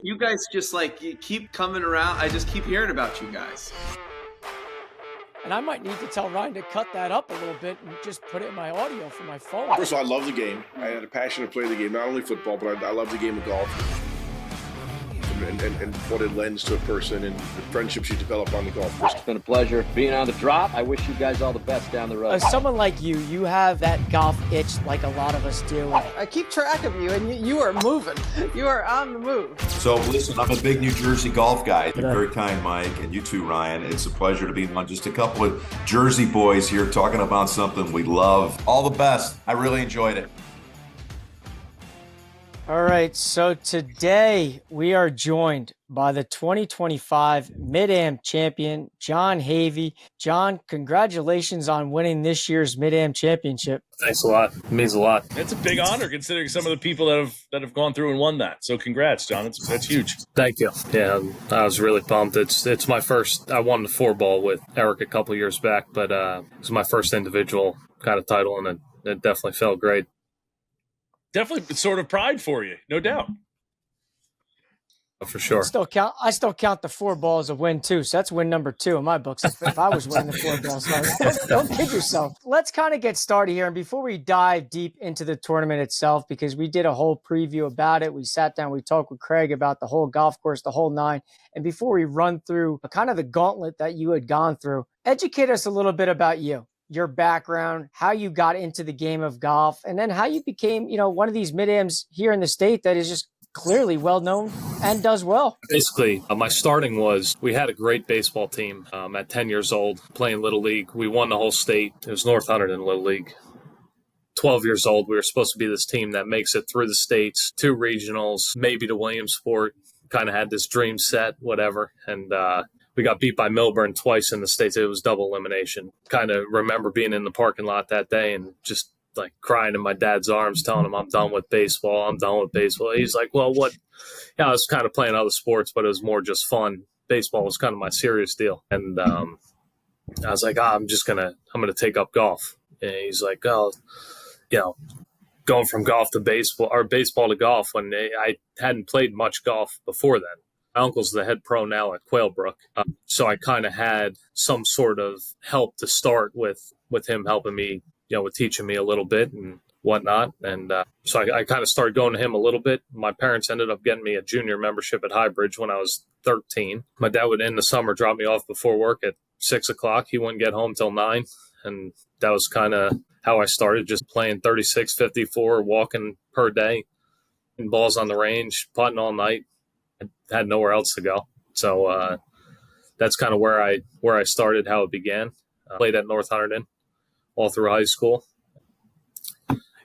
You guys just you keep coming around. I just keep hearing about you guys. And I might need to tell Ryan to cut that up a little bit and just put it in my audio for my phone. First of all, I love the game. I had a passion to play the game, not only football, but I love the game of golf. And what it lends to a person and the friendships you develop on the golf course. It's been a pleasure being on the drop. I wish you guys all the best down the road. As someone like you have that golf itch like a lot of us do. I keep track of you, and you are moving. You are on the move. So listen, I'm a big New Jersey golf guy. You're very kind, Mike, and you too, Ryan. It's a pleasure to be on just a couple of Jersey boys here talking about something we love. All the best. I really enjoyed it. All right, so today we are joined by the 2025 Mid-Am champion, John Havay. John, congratulations on winning this year's Mid-Am championship. Thanks a lot. It means a lot. It's a big honor considering some of the people that have gone through and won that. So congrats, John. That's huge. Thank you. Yeah, I was really pumped. It's my first. I won the 4-ball with Eric a couple years back, but it was my first individual kind of title, and it definitely felt great. Definitely sort of pride for you, no doubt. For sure. I still count the 4 balls a win too, so that's win number 2 in my books. If I was winning the 4 balls, so don't kid yourself. Let's kind of get started here, and before we dive deep into the tournament itself, because we did a whole preview about it, we sat down, we talked with Craig about the whole golf course, the whole 9, and before we run through kind of the gauntlet that you had gone through, educate us a little bit about you. Your background, how you got into the game of golf, and then how you became, one of these mid-ams here in the state that is just clearly well known and does well. Basically, my starting was we had a great baseball team at 10 years old playing Little League. We won the whole state. It was North Hunterdon Little League. 12 years old, we were supposed to be this team that makes it through the states, 2 regionals, maybe to Williamsport. Kind of had this dream set, whatever, and we got beat by Milburn twice in the States. It was double elimination. Kind of remember being in the parking lot that day and just like crying in my dad's arms, telling him I'm done with baseball. I'm done with baseball. He's like, well, what? Yeah, I was kind of playing other sports, but it was more just fun. Baseball was kind of my serious deal. And I was like, I'm going to take up golf. And he's like, oh, going from golf to baseball or baseball to golf when I hadn't played much golf before then. My uncle's the head pro now at Quailbrook. So I kind of had some sort of help to start with him helping me, with teaching me a little bit and whatnot. And so I kind of started going to him a little bit. My parents ended up getting me a junior membership at Highbridge when I was 13. My dad would, in the summer, drop me off before work at 6 o'clock. He wouldn't get home till 9. And that was kind of how I started, just playing 36, 54, walking per day, and balls on the range, putting all night. I had nowhere else to go. So that's kind of where I started, how it began. Played at North Hunterdon all through high school.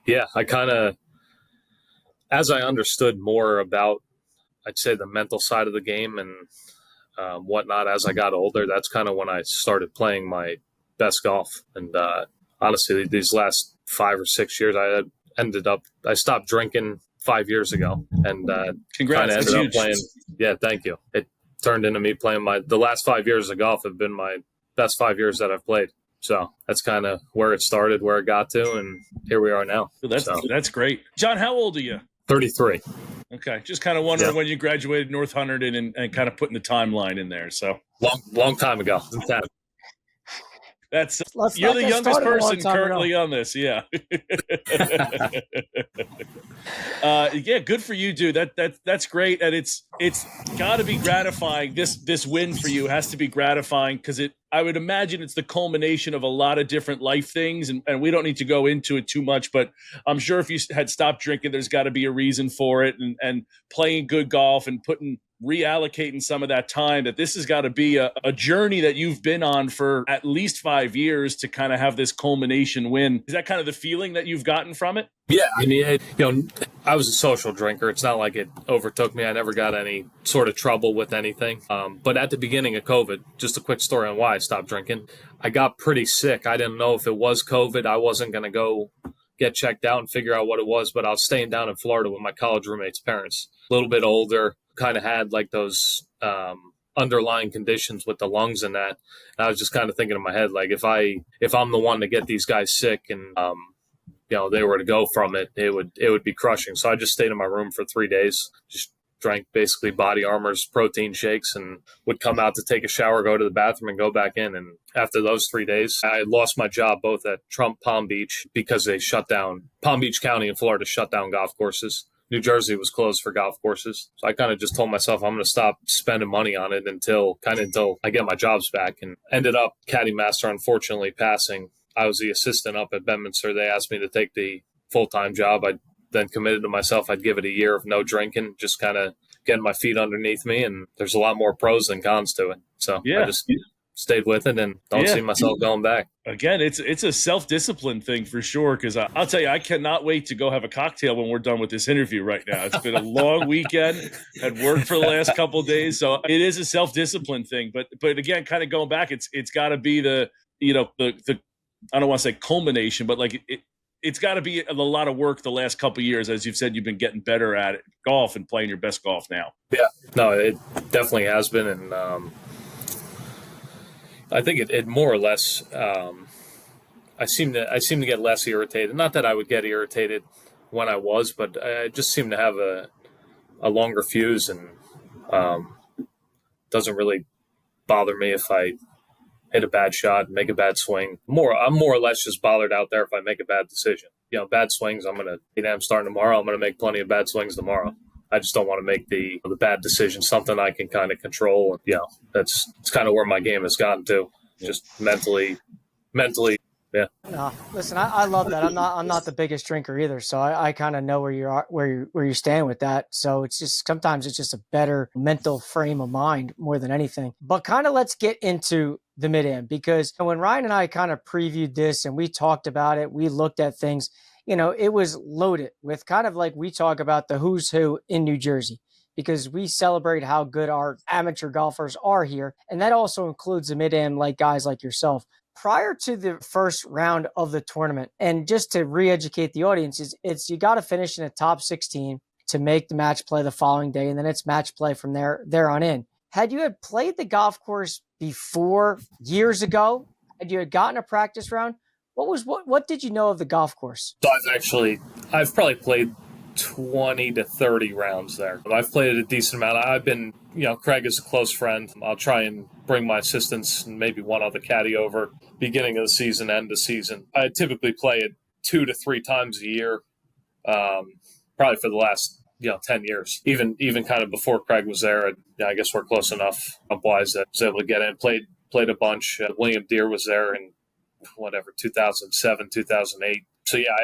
Yeah, I kind of, as I understood more about, I'd say, the mental side of the game and whatnot as I got older, that's kind of when I started playing my best golf. And honestly, these last 5 or 6 years, I stopped drinking 5 years ago, and congrats, ended up playing. Yeah, thank you. It turned into me playing the last 5 years of golf have been my best 5 years that I've played. So that's kind of where it started, where it got to, and here we are now. That's great. John, how old are you? 33. Okay, just kind of wondering when you graduated North Hunterdon and kind of putting the timeline in there. So long time ago. You're the youngest person currently on this. Yeah. Yeah. Good for you, dude. That's great. And it's gotta be gratifying. This win for you has to be gratifying because I would imagine it's the culmination of a lot of different life things. And we don't need to go into it too much, but I'm sure if you had stopped drinking, there's got to be a reason for it, and playing good golf and reallocating some of that time, that this has got to be a journey that you've been on for at least 5 years to kind of have this culmination win. Is that kind of the feeling that you've gotten from it? Yeah. I mean, I was a social drinker. It's not like it overtook me. I never got any sort of trouble with anything. But at the beginning of COVID, just a quick story on why I stopped drinking. I got pretty sick. I didn't know if it was COVID. I wasn't going to go get checked out and figure out what it was, but I was staying down in Florida with my college roommate's parents, a little bit older, kind of had like those underlying conditions with the lungs and that. And I was just kind of thinking in my head, like if I'm the one to get these guys sick and they were to go from it, it would be crushing. So I just stayed in my room for 3 days, just drank basically Body Armor's protein shakes and would come out to take a shower, go to the bathroom, and go back in. And after those 3 days, I lost my job both at Trump Palm Beach because they shut down, Palm Beach County in Florida shut down golf courses. New Jersey was closed for golf courses. So I kind of just told myself I'm going to stop spending money on it until I get my jobs back, and ended up caddy master, unfortunately passing. I was the assistant up at Bedminster. They asked me to take the full-time job. I then committed to myself I'd give it a year of no drinking, just kind of getting my feet underneath me. And there's a lot more pros than cons to it. So I just stayed with it and don't see myself going back. Again, it's a self-discipline thing for sure, because I'll tell you, I cannot wait to go have a cocktail when we're done with this interview right now. It's been a long weekend, had worked for the last couple of days, so it is a self-discipline thing. But again, kind of going back, it's got to be the I don't want to say culmination, but like it's got to be a lot of work the last couple of years. As you've said, you've been getting better at it, golf, and playing your best golf now. Yeah, no, it definitely has been, and I think it more or less. I seem to get less irritated. Not that I would get irritated when I was, but I just seem to have a longer fuse, and doesn't really bother me if I hit a bad shot, make a bad swing. I'm more or less just bothered out there if I make a bad decision. Bad swings, I'm starting tomorrow. I'm going to make plenty of bad swings tomorrow. I just don't want to make the bad decision something I can kind of control. It's kind of where my game has gotten to, just mentally. Yeah. No, listen, I love that. I'm not the biggest drinker either, so I kind of know where you are, where you stand with that. So it's just sometimes it's just a better mental frame of mind more than anything. But kind of let's get into the mid-am, because when Ryan and I kind of previewed this and we talked about it, we looked at things. It was loaded with kind of like we talk about the who's who in New Jersey, because we celebrate how good our amateur golfers are here, and that also includes the mid-am, like guys like yourself. Prior to the first round of the tournament, and just to re-educate the audience, it's you got to finish in the top 16 to make the match play the following day, and then it's match play from there on in. Had you had played the golf course before years ago, had you had gotten a practice round, what did you know of the golf course? So I've probably played 20 to 30 rounds there. I've played a decent amount. I've been, Craig is a close friend. I'll try and bring my assistants and maybe one other caddy over beginning of the season, end of season. I typically play it 2 to 3 times a year, probably for the last 10 years. Even kind of before Craig was there, I guess we're close enough up-wise that I was able to get in. Played a bunch. William Deere was there in 2007, 2008. So yeah,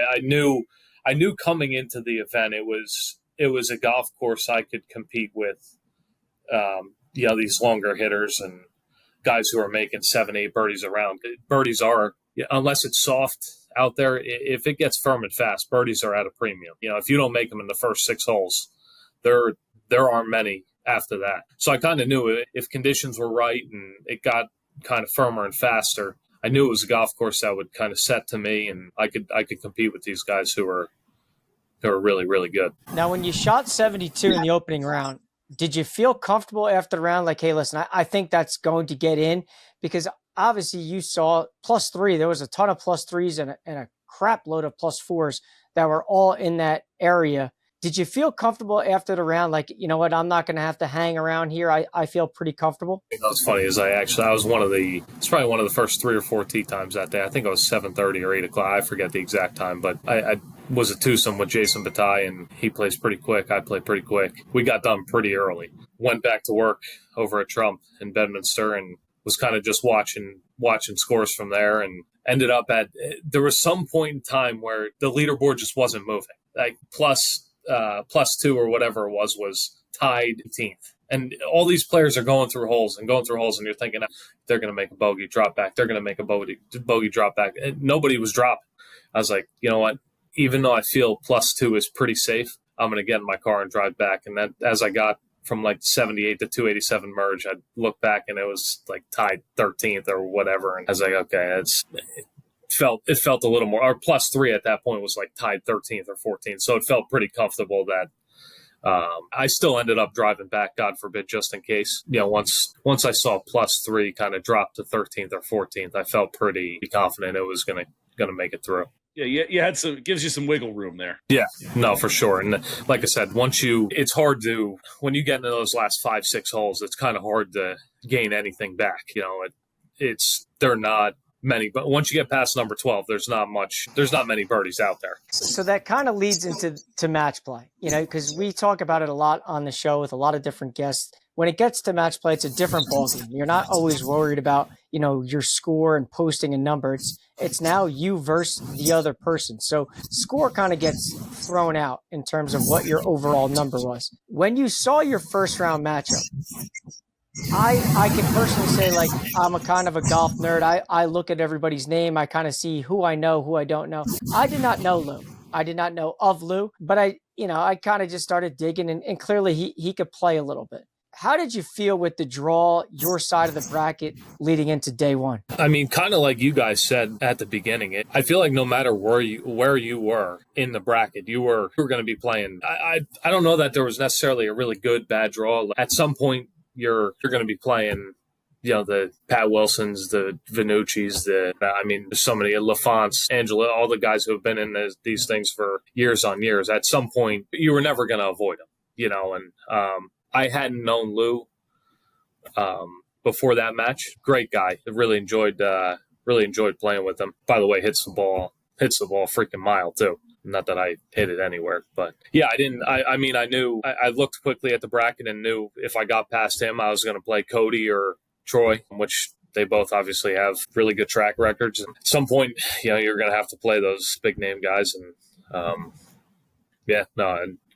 I knew coming into the event it was a golf course I could compete with. These longer hitters and guys who are making 7-8 birdies around. Birdies are, unless it's soft out there, if it gets firm and fast, birdies are at a premium. If you don't make them in the first 6 holes, there aren't many after that. So I kind of knew if conditions were right and it got kind of firmer and faster, I knew it was a golf course that would kind of set to me, and I could compete with these guys who are really, really good. Now, when you shot 72 in the opening round, did you feel comfortable after the round? Like, hey, listen, I think that's going to get in, because obviously you saw +3. There was a ton of +3s and a crap load of +4s that were all in that area. Did you feel comfortable after the round? Like, you know what, I'm not going to have to hang around here. I feel pretty comfortable. What's funny is I was it's probably one of the first 3 or 4 tee times that day. I think it was 7:30 or 8 o'clock. I forget the exact time, but I was a twosome with Jason Bataille, and he plays pretty quick. I play pretty quick. We got done pretty early. Went back to work over at Trump in Bedminster and was kind of just watching scores from there, and ended up there was some point in time where the leaderboard just wasn't moving. Like +2 or whatever it was tied 18th. And all these players are going through holes, and you're thinking they're going to make a bogey drop back. They're going to make a bogey drop back. And nobody was dropping. I was like, you know what? Even though I feel +2 is pretty safe, I'm going to get in my car and drive back. And then as I got from like 78 to 287 merge, I looked back and it was like tied 13th or whatever. And I was like, okay, it felt a little more, or +3 at that point was like tied 13th or 14th. So it felt pretty comfortable that I still ended up driving back, God forbid, just in case. Once I saw +3 kind of drop to 13th or 14th, I felt pretty confident it was going to make it through. Yeah, you had some, gives you some wiggle room there. Yeah, no, for sure. And like I said, it's hard to, when you get into those last 5-6 holes, it's kind of hard to gain anything back. They're not many, but once you get past number 12, there's not many birdies out there. So that kind of leads into match play, because we talk about it a lot on the show with a lot of different guests. When it gets to match play, it's a different ballgame. You're not always worried about, your score and posting a number. It's now you versus the other person. So score kind of gets thrown out in terms of what your overall number was. When you saw your first round matchup, I can personally say, like, I'm a kind of a golf nerd. I look at everybody's name. I kind of see who I know, who I don't know. I did not know Lou. I did not know of Lou, but I kind of just started digging, and clearly he could play a little bit. How did you feel with the draw, your side of the bracket leading into day one? I mean, kind of like you guys said at the beginning, I feel like no matter where you were in the bracket, you were going to be playing. I don't know that there was necessarily a really good, bad draw. At some point, you're going to be playing, the Pat Wilsons, the Vanucci's, there's so many, LaFonts, Angela, all the guys who have been in these things for years on years. At some point, you were never going to avoid them, and I hadn't known Lou before that match. Great guy. I really enjoyed playing with him. By the way, hits the ball a freaking mile too. Not that I hit it anywhere, but yeah, I knew, I looked quickly at the bracket and knew if I got past him, I was going to play Cody or Troy, which they both obviously have really good track records. And at some point, you're going to have to play those big name guys. And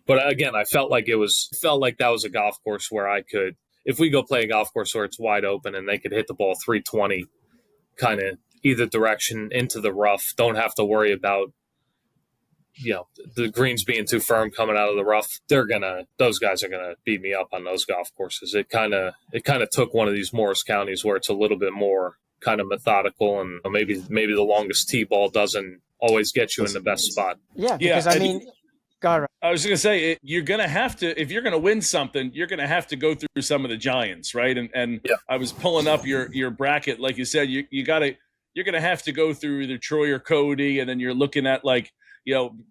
but again, I felt like that was a golf course where I could, if we go play a golf course where it's wide open and they could hit the ball 320 kind of either direction into the rough, don't have to worry about, the greens being too firm coming out of the rough. Those guys are gonna beat me up on those golf courses. It kind of took one of these Morris counties where it's a little bit more kind of methodical, and maybe the longest tee ball doesn't always get you in the best spot. Yeah, because I was going to say, you're going to have to, if you're going to win something, you're going to have to go through some of the giants, right? And yeah. I was pulling up your bracket, like you said, you're going to have to go through either Troy or Cody, and then you're looking at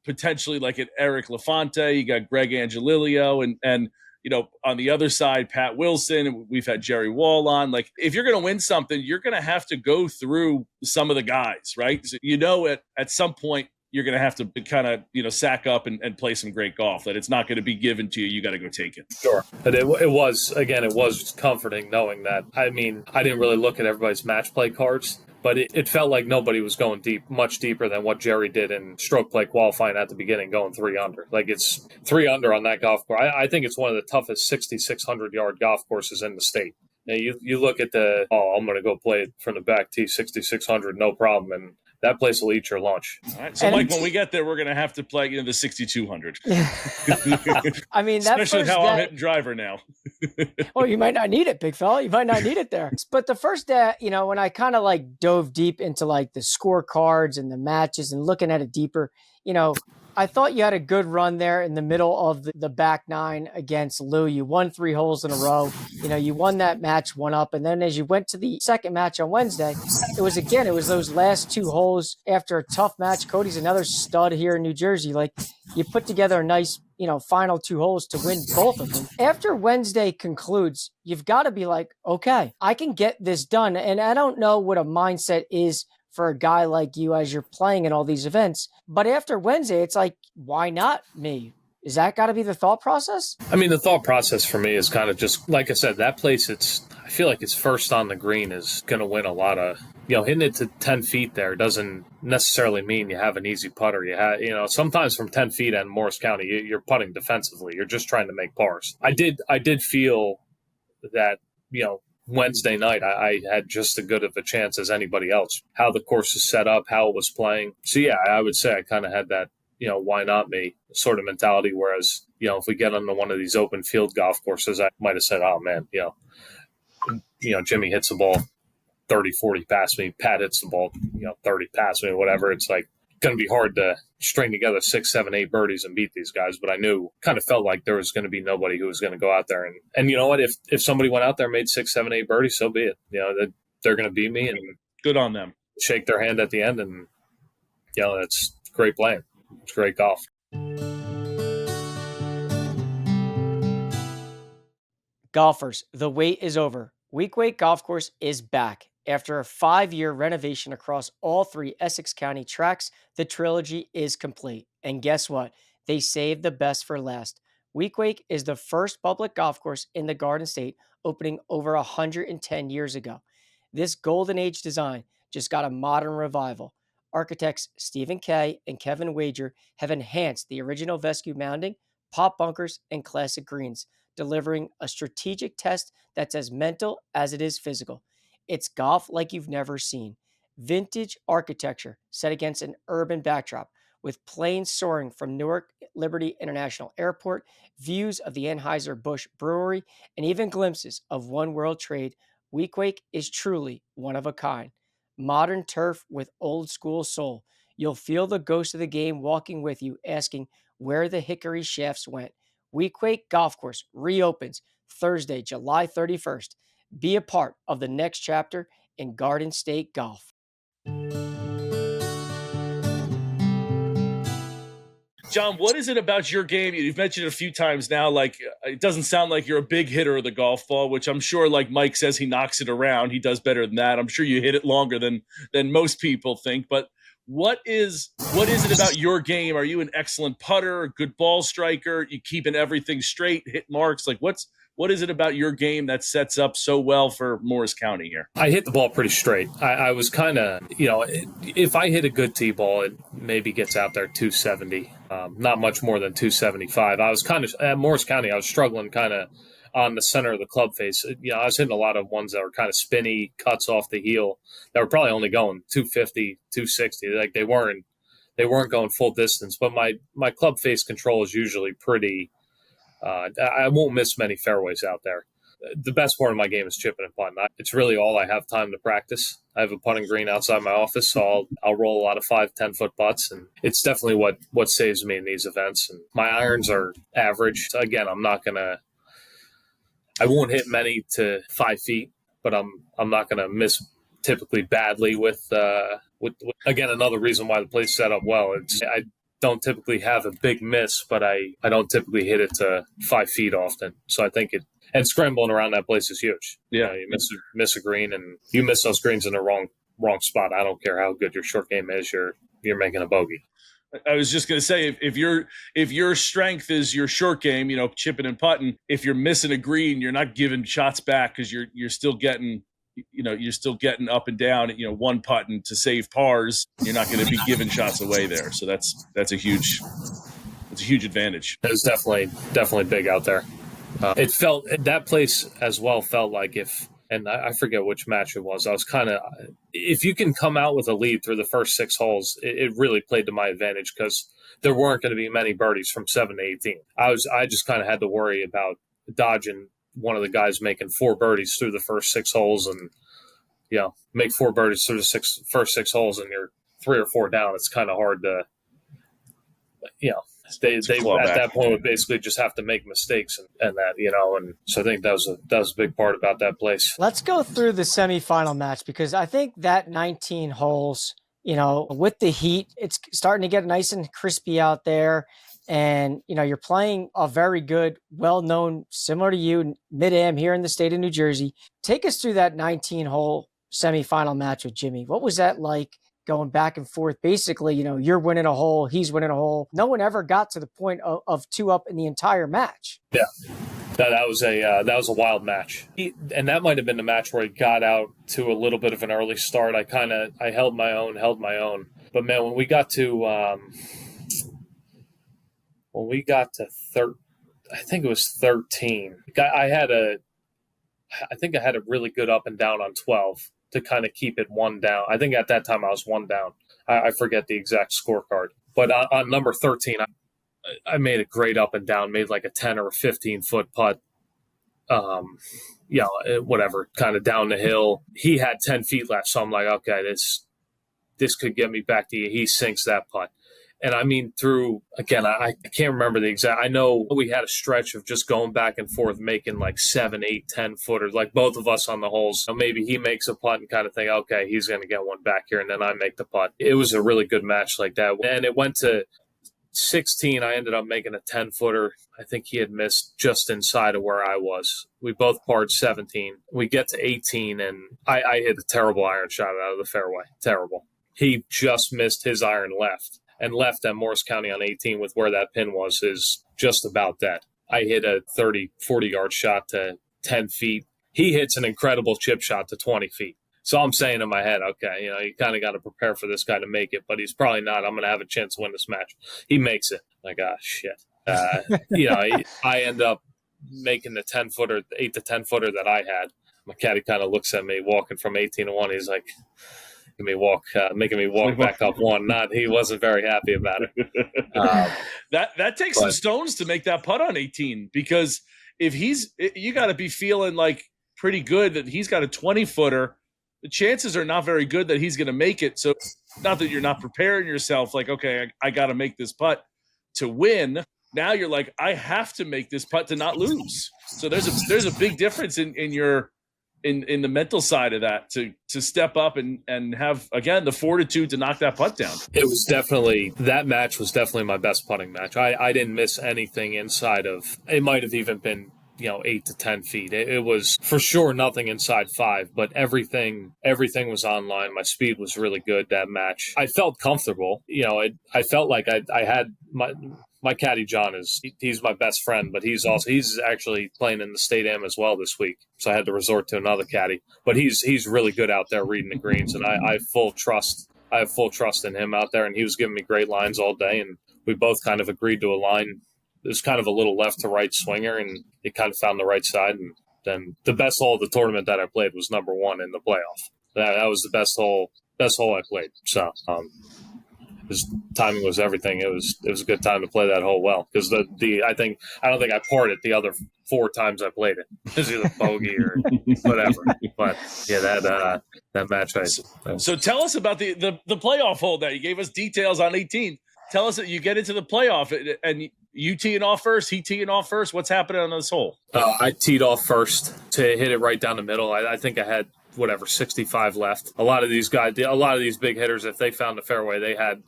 potentially like an Eric LaFonte, you got Greg Angelilio, and on the other side, Pat Wilson, we've had Jerry Wall on. Like, if you're going to win something, you're going to have to go through some of the guys, right? So at some point, you're going to have to kind of, sack up and play some great golf, that it's not going to be given to you. You got to go take it. Sure. But it was comforting knowing that. I mean, I didn't really look at everybody's match play cards, but it felt like nobody was going much deeper than what Jerry did in stroke play qualifying at the beginning, going 3 under. Like, it's 3 under on that golf course. I think it's one of the toughest 6,600-yard golf courses in the state. Now, you look at I'm going to go play it from the back tee, 6,600, no problem. And that place will eat your lunch. All right. So, Mike, when we get there, we're going to have to play the 6,200. I mean, especially with how I'm hitting driver now. Well, you might not need it, big fella. You might not need it there. But the first day, when I kind of dove deep into the scorecards and the matches and looking at it deeper, I thought you had a good run there in the middle of the back 9 against Lou. You won 3 holes in a row. You won that match 1 up. And then as you went to the second match on Wednesday, it was those last 2 holes after a tough match. Cody's another stud here in New Jersey. You put together a nice, final 2 holes to win both of them. After Wednesday concludes, you've got to be like, okay, I can get this done. And I don't know what a mindset is for a guy like you as you're playing in all these events. But after Wednesday, it's like, why not me? Is that got to be the thought process? I mean, the thought process for me is kind of just, like I said, that place, I feel like it's first on the green is going to win a lot of, hitting it to 10 feet there doesn't necessarily mean you have an easy putter. Sometimes from 10 feet in Morris County, you're putting defensively. You're just trying to make pars. I did feel that, Wednesday night, I had just as good of a chance as anybody else. How the course is set up, how it was playing. So, yeah, I would say I kind of had that, why not me sort of mentality. Whereas, if we get onto one of these open field golf courses, I might have said, oh, man, Jimmy hits the ball 30, 40 past me. Pat hits the ball, 30 past me, whatever. It's going to be hard to string together 6, 7, 8 birdies and beat these guys. But I kind of felt like there was going to be nobody who was going to go out there. And you know what? If somebody went out there and made 6, 7, 8 birdies, so be it. They're going to beat me, and good on them. Shake their hand at the end. And, great playing. It's great golf. Golfers, the wait is over. Weequahic Golf Course is back. After a 5-year renovation across all 3 Essex County tracks, the trilogy is complete. And guess what? They saved the best for last. Weequahic is the first public golf course in the Garden State, opening over 110 years ago. This golden age design just got a modern revival. Architects Stephen Kay and Kevin Wager have enhanced the original Vescu mounding, pop bunkers, and classic greens, delivering a strategic test that's as mental as it is physical. It's golf like you've never seen. Vintage architecture set against an urban backdrop, with planes soaring from Newark Liberty International Airport, views of the Anheuser-Busch Brewery, and even glimpses of One World Trade. Weequahic is truly one of a kind. Modern turf with old school soul. You'll feel the ghost of the game walking with you, asking where the hickory shafts went. Weequahic Golf Course reopens Thursday, July 31st. Be a part of the next chapter in Garden State golf. John, what is it about your game? You've mentioned it a few times now, like it doesn't sound like you're a big hitter of the golf ball, which I'm sure, like Mike says, he knocks it around. He does better than that. I'm sure you hit it longer than most people think. But what is it about your game? Are you an excellent putter, a good ball striker? You keeping everything straight, hit marks? Like what is it about your game that sets up so well for Morris County here? I hit the ball pretty straight. I was kind of, if I hit a good tee ball, it maybe gets out there 270, not much more than 275. I was kind of, at Morris County, I was struggling kind of on the center of the club face. I was hitting a lot of ones that were kind of spinny, cuts off the heel, that were probably only going 250, 260. Like they weren't going full distance, but my club face control is usually pretty. I won't miss many fairways out there. The best part of my game is chipping and putting. It's really all I have time to practice. I have a putting green outside my office, so I'll roll a lot of 5-10-foot putts, and it's definitely what saves me in these events. And my irons are average. So again, I won't hit many to 5 feet, but I'm not gonna miss typically badly with again, another reason why the place set up well. I don't typically have a big miss, but I don't typically hit it to 5 feet often. So I think and scrambling around that place is huge. Yeah, you miss a green, and you miss those greens in the wrong spot. I don't care how good your short game is, you're making a bogey. I was just going to say, if your strength is your short game, chipping and putting, if you're missing a green, you're not giving shots back because you're still getting up and down, one putting to save pars. You're not going to be giving shots away there. So that's a huge advantage. It was definitely big out there. That place as well felt like and I forget which match it was. I was kind of, if you can come out with a lead through the first 6 holes, it really played to my advantage because there weren't going to be many birdies from 7 to 18. I just kind of had to worry about dodging one of the guys making 4 birdies through the first 6 holes, and make 4 birdies through the first 6 holes, and you're 3 or 4 down. It's kind of hard to, they at that point would basically just have to make mistakes and that, and so I think that was a big part about that place. Let's go through the semifinal match, because I think that 19 holes, with the heat, it's starting to get nice and crispy out there. And, you're playing a very good, well-known, similar to you, Mid-Am here in the state of New Jersey. Take us through that 19-hole semifinal match with Jimmy. What was that like, going back and forth? Basically, you're winning a hole, he's winning a hole. No one ever got to the point of 2 up in the entire match. Yeah, that was a wild match. And that might have been the match where he got out to a little bit of an early start. I held my own. But, man, when we got to I think it was 13. I think I had a really good up and down on 12 to kind of keep it 1 down. I think at that time I was 1 down. I forget the exact scorecard. But on number 13, I made a great up and down, made like a 10 or a 15-foot putt. Whatever, kind of down the hill. He had 10 feet left, so I'm like, okay, this could get me back to you. He sinks that putt. And I mean, again, I can't remember the exact, I know we had a stretch of just going back and forth, making like 7, 8, 10 footers, like both of us on the holes. So maybe he makes a putt and kind of think, okay, he's going to get one back here. And then I make the putt. It was a really good match like that. And it went to 16. I ended up making a 10 footer. I think he had missed just inside of where I was. We both parred 17. We get to 18 and I hit a terrible iron shot out of the fairway. Terrible. He just missed his iron left. And left at Morris County on 18 with where that pin was is just about dead. I hit a 30, 40-yard shot to 10 feet. He hits an incredible chip shot to 20 feet. So I'm saying in my head, okay, you kind of got to prepare for this guy to make it, but he's probably not. I'm going to have a chance to win this match. He makes it. Like, shit. I end up making the 10-footer, 8 to 10-footer that I had. My caddy kind of looks at me walking from 18 to 1. He's like, making me walk back up one. He wasn't very happy about it. That takes some stones to make that putt on 18, because if you got to be feeling like pretty good that he's got a 20-footer. The chances are not very good that he's going to make it. So not that you're not preparing yourself like, okay, I got to make this putt to win. Now you're like, I have to make this putt to not lose. So there's a big difference in the mental side of that to step up and have, again, the fortitude to knock that putt down. That match was definitely my best putting match. I didn't miss anything inside of, it might have even been, 8 to 10 feet. It was for sure nothing inside 5, but everything was online. My speed was really good that match. I felt comfortable. I felt like I had my caddy John he's my best friend, but he's actually playing in the State Am as well this week. So I had to resort to another caddy, but he's really good out there reading the greens, and I have full trust in him out there, and he was giving me great lines all day, and we both kind of agreed to a line. It was kind of a little left to right swinger, and it kind of found the right side. And then the best hole of the tournament that I played was number 1 in the playoff. That was the best hole I played. So his timing was everything. It was a good time to play that hole well, because I don't think I parred it the other 4 times I played it. It was either bogey or whatever. But yeah, that match. So tell us about the playoff hole that you gave us details on 18. Tell us that you get into the playoff and you teeing off first, he teeing off first. What's happening on this hole? I teed off first to hit it right down the middle. I think I had 65 left. A lot of these big hitters, if they found the fairway, they had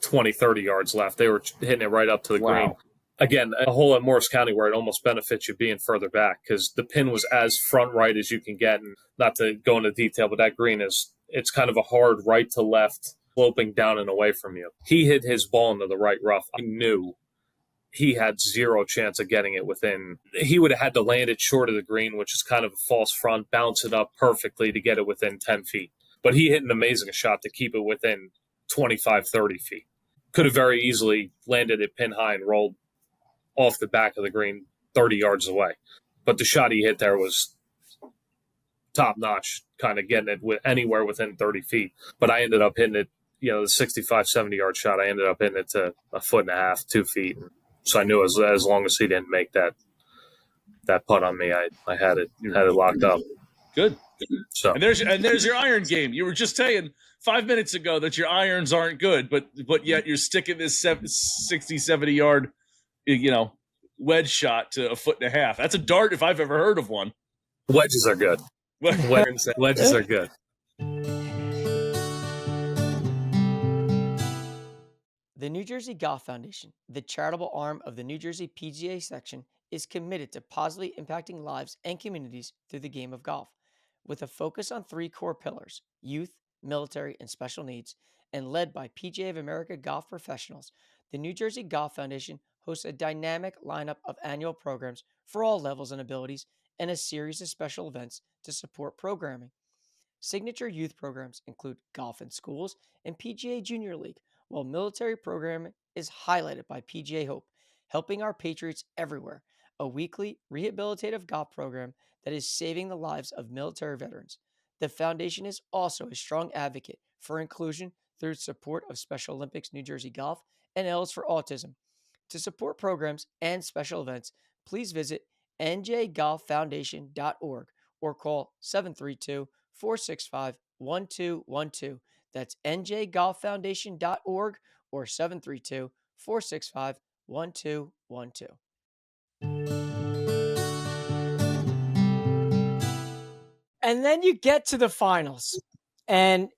20, 30 yards left. They were hitting it right up to the green. Again, a hole at Morris County where it almost benefits you being further back, because the pin was as front right as you can get. And not to go into detail, but that green it's kind of a hard right to left, sloping down and away from you. He hit his ball into the right rough. I knew he had zero chance of getting it within. He would have had to land it short of the green, which is kind of a false front, bounce it up perfectly to get it within 10 feet. But he hit an amazing shot to keep it within 25, 30 feet. Could have very easily landed it pin high and rolled off the back of the green 30 yards away. But the shot he hit there was top notch, kind of getting it anywhere within 30 feet. But I ended up hitting it, the 65, 70-yard shot, I ended up hitting it to 1.5 feet, 2 feet. So I knew as long as he didn't make that putt on me, I had it locked up. Good. So and there's your iron game. You were just saying 5 minutes ago that your irons aren't good, but yet you're sticking this 60, 70-yard, wedge shot to 1.5 feet. That's a dart if I've ever heard of one. Wedges are good. Wedges are good. The New Jersey Golf Foundation, the charitable arm of the New Jersey PGA section, is committed to positively impacting lives and communities through the game of golf. With a focus on 3 core pillars, youth, military, and special needs, and led by PGA of America golf professionals, the New Jersey Golf Foundation hosts a dynamic lineup of annual programs for all levels and abilities, and a series of special events to support programming. Signature youth programs include Golf in Schools and PGA Junior League, while military programming is highlighted by PGA Hope, Helping Our Patriots Everywhere, a weekly rehabilitative golf program that is saving the lives of military veterans. The foundation is also a strong advocate for inclusion through its support of Special Olympics New Jersey Golf and L's for Autism. To support programs and special events, please visit njgolffoundation.org or call 732-465-1212. That's njgolffoundation.org or 732-465-1212. And then you get to the finals. And,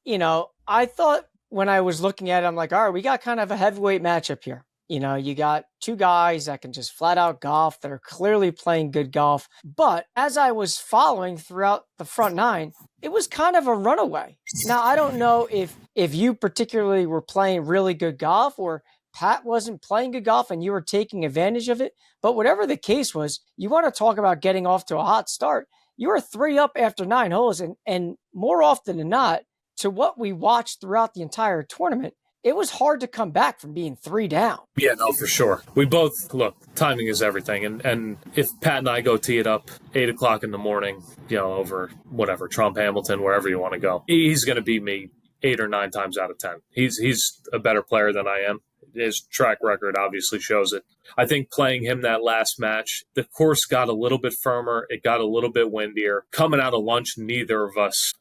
I thought when I was looking at it, I'm like, all right, we got kind of a heavyweight matchup here. You got two guys that can just flat out golf that are clearly playing good golf. But as I was following throughout the front nine, it was kind of a runaway. Now, I don't know if you particularly were playing really good golf or Pat wasn't playing good golf and you were taking advantage of it. But whatever the case was, you want to talk about getting off to a hot start. You were 3 up after 9 holes. And more often than not, to what we watched throughout the entire tournament, it was hard to come back from being 3 down. Yeah, no, for sure. We both, look, timing is everything. And if Pat and I go tee it up 8 o'clock in the morning, over whatever, Trump, Hamilton, wherever you want to go, he's going to beat me 8 or 9 times out of 10. He's a better player than I am. His track record obviously shows it. I think playing him that last match, the course got a little bit firmer. It got a little bit windier. Coming out of lunch, neither of us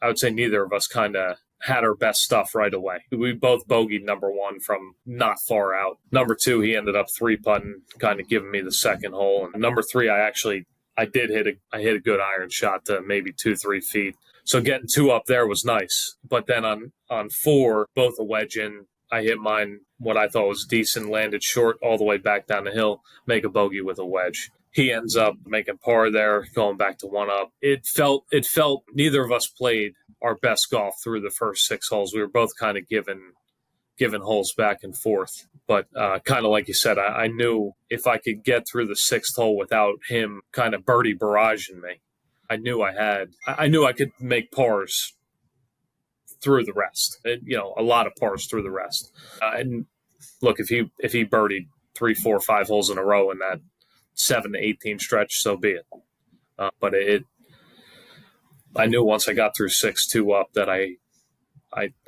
kind of had our best stuff right away. We both bogeyed number 1 from not far out. Number 2, he ended up 3-putting, kind of giving me the second hole. And number 3, I hit a good iron shot to maybe 2-3 feet. So getting 2 up there was nice. But then on 4, both a wedge in, I hit mine, what I thought was decent, landed short all the way back down the hill, make a bogey with a wedge. He ends up making par there, going back to 1 up. It felt neither of us played our best golf through the first 6 holes. We were both kind of given holes back and forth. But kind of like you said, I knew if I could get through the 6th hole without him kind of birdie barraging me, I knew I could make pars through the rest. A lot of pars through the rest. And look, if he birdied 3, 4, 5 holes in a row in that 7 to 18 stretch, so be it. But I knew once I got through 6, 2 up, that I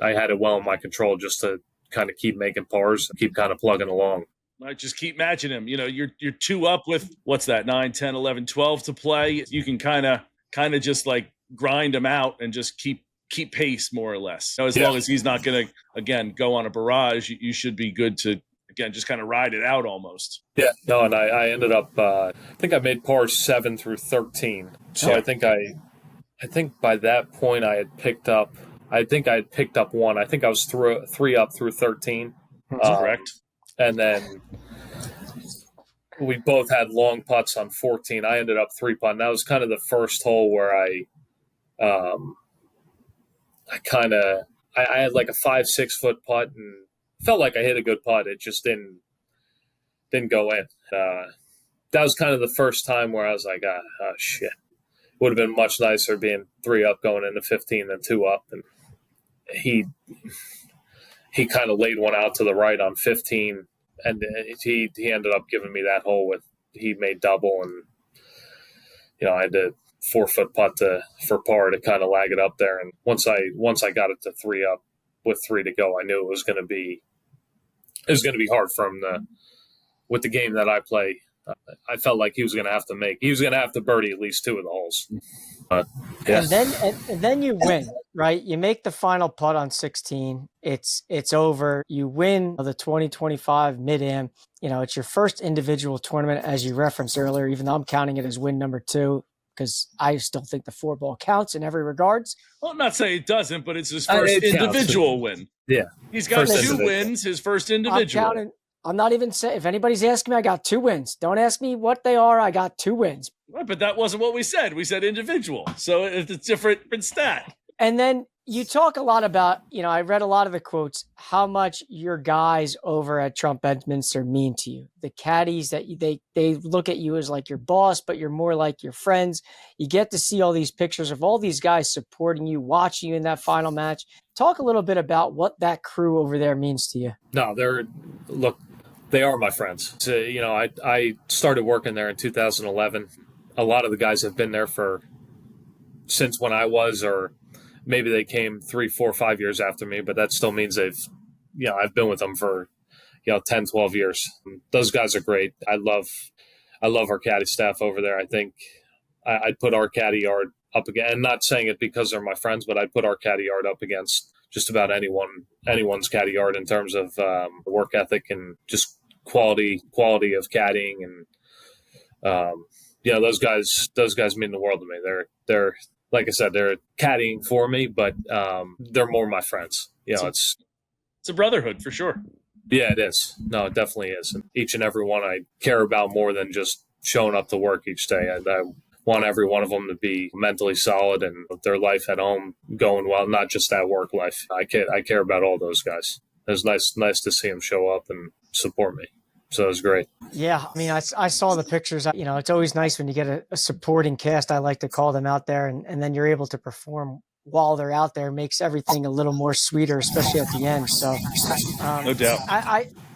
had it well in my control just to kind of keep making pars and keep kind of plugging along. I just keep matching him. You're 2 up with, what's that, 9, 10, 11, 12 to play. You can kind of just like grind him out and just keep pace more or less. As long as he's not going to, again, go on a barrage, you should be good to, again, just kind of ride it out almost. Yeah, no, and I ended up, I think I made pars 7 through 13. So I think by that point I had picked up 1. I think I was 3 up through 13. That's correct. And then we both had long putts on 14. I ended up 3-putting. That was kind of the first hole where I had like a 5-6 foot putt and felt like I hit a good putt. It just didn't go in. That was kind of the first time where I was like, oh shit. Would have been much nicer being 3 up going into 15 than 2 up. And he kind of laid one out to the right on 15, and he ended up giving me that hole he made double, and I had to 4-foot putt for par to kind of lag it up there. And once I got it to 3 up with 3 to go, I knew it was going to be hard for him with the game that I play. I felt like he was going to have to birdie at least 2 of the holes. Yeah. And then you win, right? You make the final putt on 16. It's over. You win the 2025 Mid-Am. It's your first individual tournament, as you referenced earlier, even though I'm counting it as win number 2, because I still think the 4-ball counts in every regards. Well, I'm not saying it doesn't, but it's his first individual win. Yeah. He's got 2 wins, his first individual. I'm not even saying, if anybody's asking me, I got 2 wins. Don't ask me what they are. I got 2 wins. Right, but that wasn't what we said. We said individual. So it's a different stat. And then you talk a lot about, I read a lot of the quotes, how much your guys over at Trump Bedminster mean to you. The caddies that they look at you as like your boss, but you're more like your friends. You get to see all these pictures of all these guys supporting you, watching you in that final match. Talk a little bit about what that crew over there means to you. No, they are my friends. So, I started working there in 2011. A lot of the guys have been there since when I was, or maybe they came 3, 4, 5 years after me, but that still means I've been with them for, 10, 12 years. Those guys are great. I love our caddy staff over there. I think I'd put our caddy yard up again, and not saying it because they're my friends, but I'd put our caddy yard up against just about anyone's caddy yard in terms of work ethic and just quality of caddying. And those guys mean the world to me. They're like I said, they're caddying for me, but they're more my friends. It's a brotherhood for sure. Yeah, it is. No, it definitely is. And each and every one I care about more than just showing up to work each day. I want every one of them to be mentally solid and their life at home going well, not just that work life. I care about all those guys. It was nice to see them show up and support me. So it was great. Yeah, I mean, I saw the pictures. It's always nice when you get a supporting cast, I like to call them, out there, and then you're able to perform while they're out there. Makes everything a little more sweeter, especially at the end. So no doubt.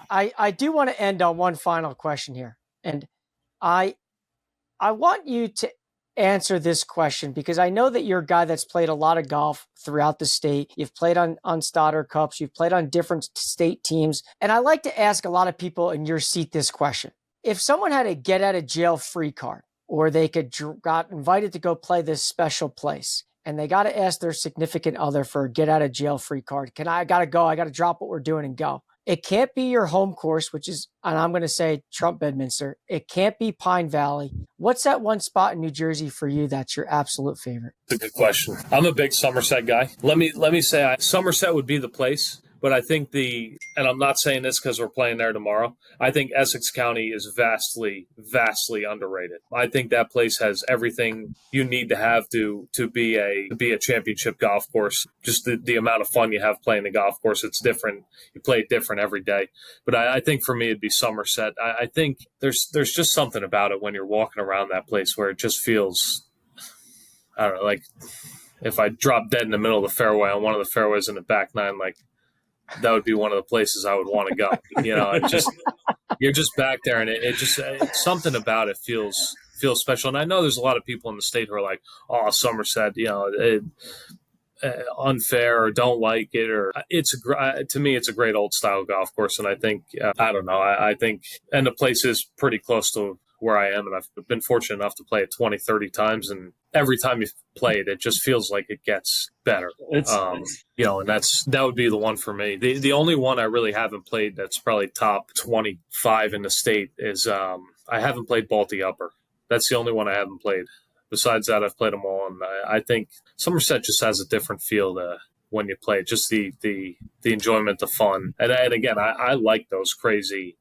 I do want to end on one final question here. And I want you to answer this question because I know that you're a guy that's played a lot of golf throughout the state. You've played on Stoddard Cups. You've played on different state teams. And I like to ask a lot of people in your seat this question. If someone had a get out of jail free card, or they got invited to go play this special place, and they got to ask their significant other for a get out of jail free card, I got to go. I got to drop what we're doing and go. It can't be your home course, which is, and I'm going to say Trump Bedminster. It can't be Pine Valley. What's that one spot in New Jersey for you that's your absolute favorite? It's a good question. I'm a big Somerset guy. Let me say Somerset would be the place, but I think and I'm not saying this because we're playing there tomorrow, I think Essex County is vastly, vastly underrated. I think that place has everything you need to have to be a championship golf course. Just the amount of fun you have playing the golf course. It's different. You play it different every day. But I think for me, it'd be Somerset. I think there's just something about it when you're walking around that place where it just feels, I don't know, like if I drop dead in the middle of the fairway on one of the fairways in the back nine, like, that would be one of the places I would want to go. You're just back there, and it just something about it feels special. And I know there's a lot of people in the state who are like, "Oh, Somerset, unfair or don't like it." Or to me, it's a great old style golf course, and I think I don't know. I think, and the place is pretty close to where I am, and I've been fortunate enough to play it 20, 30 times, and every time you play it, it just feels like it gets better. And that would be the one for me. The only one I really haven't played that's probably top 25 in the state is I haven't played Balti Upper. That's the only one I haven't played. Besides that, I've played them all, and I think Somerset just has a different feel to when you play it. Just the enjoyment, the fun, and again, I like those crazy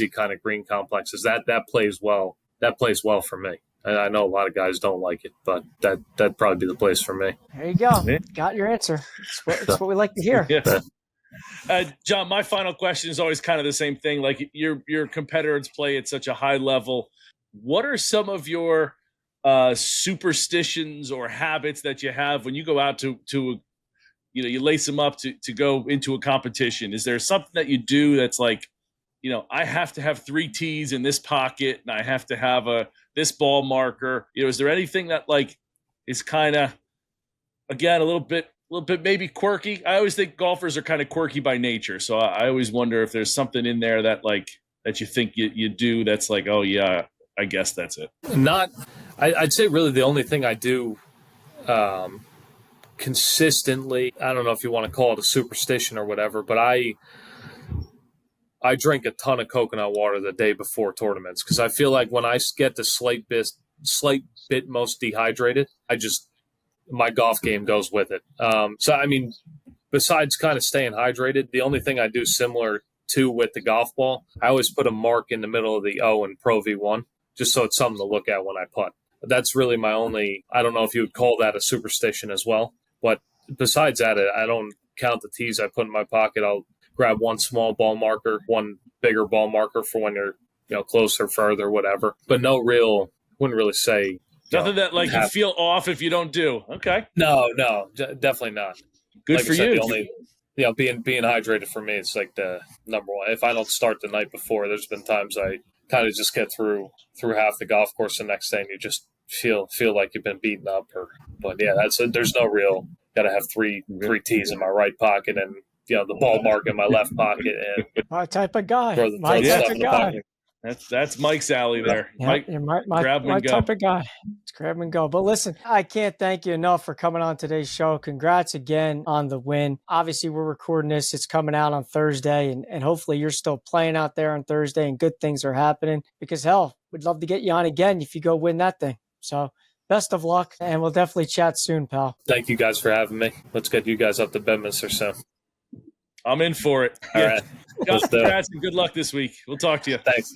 kind of green complexes. That plays well. That plays well for me. And I know a lot of guys don't like it, but that'd probably be the place for me. There you go. Got your answer. It's what we like to hear. Yeah. John, my final question is always kind of the same thing. Like your competitors play at such a high level. What are some of your superstitions or habits that you have when you go out to you lace them up to go into a competition? Is there something that you do that's like, I have to have 3 tees in this pocket and I have to have this ball marker? Is there anything that like is kind of, again, a little bit maybe quirky? I always think golfers are kind of quirky by nature. So I always wonder if there's something in there that you think you do that's like, oh yeah, I guess that's it. I'd say really the only thing I do consistently, I don't know if you want to call it a superstition or whatever, but I drink a ton of coconut water the day before tournaments because I feel like when I get the slight bit most dehydrated, my golf game goes with it. So, I mean, besides kind of staying hydrated, the only thing I do similar to with the golf ball, I always put a mark in the middle of the O in Pro V1 just so it's something to look at when I putt. That's really my only, I don't know if you would call that a superstition as well, but besides that, I don't count the tees I put in my pocket. I'll grab one small ball marker, one bigger ball marker for when you're closer, further, whatever. But wouldn't really say. Nothing that like you feel off if you don't do. Okay. No, definitely not. Good like for said, you. The only, being hydrated for me, it's like the number one. If I don't start the night before, there's been times I kind of just get through half the golf course the next day and you just feel like you've been beaten up. But yeah, there's no real, got to have three tees in my right pocket and the ball mark in my left pocket and my type of guy. Throw the stuff in the pocket. That's Mike's alley there. Yeah, Mike, you're my grab 'em and go. type of guy. It's grab and go. But listen, I can't thank you enough for coming on today's show. Congrats again on the win. Obviously, we're recording this. It's coming out on Thursday, and hopefully you're still playing out there on Thursday and good things are happening because, hell, we'd love to get you on again if you go win that thing. So best of luck, and we'll definitely chat soon, pal. Thank you guys for having me. Let's get you guys up to Bedminster soon. I'm in for it. All right. Congrats and good luck this week. We'll talk to you. Thanks.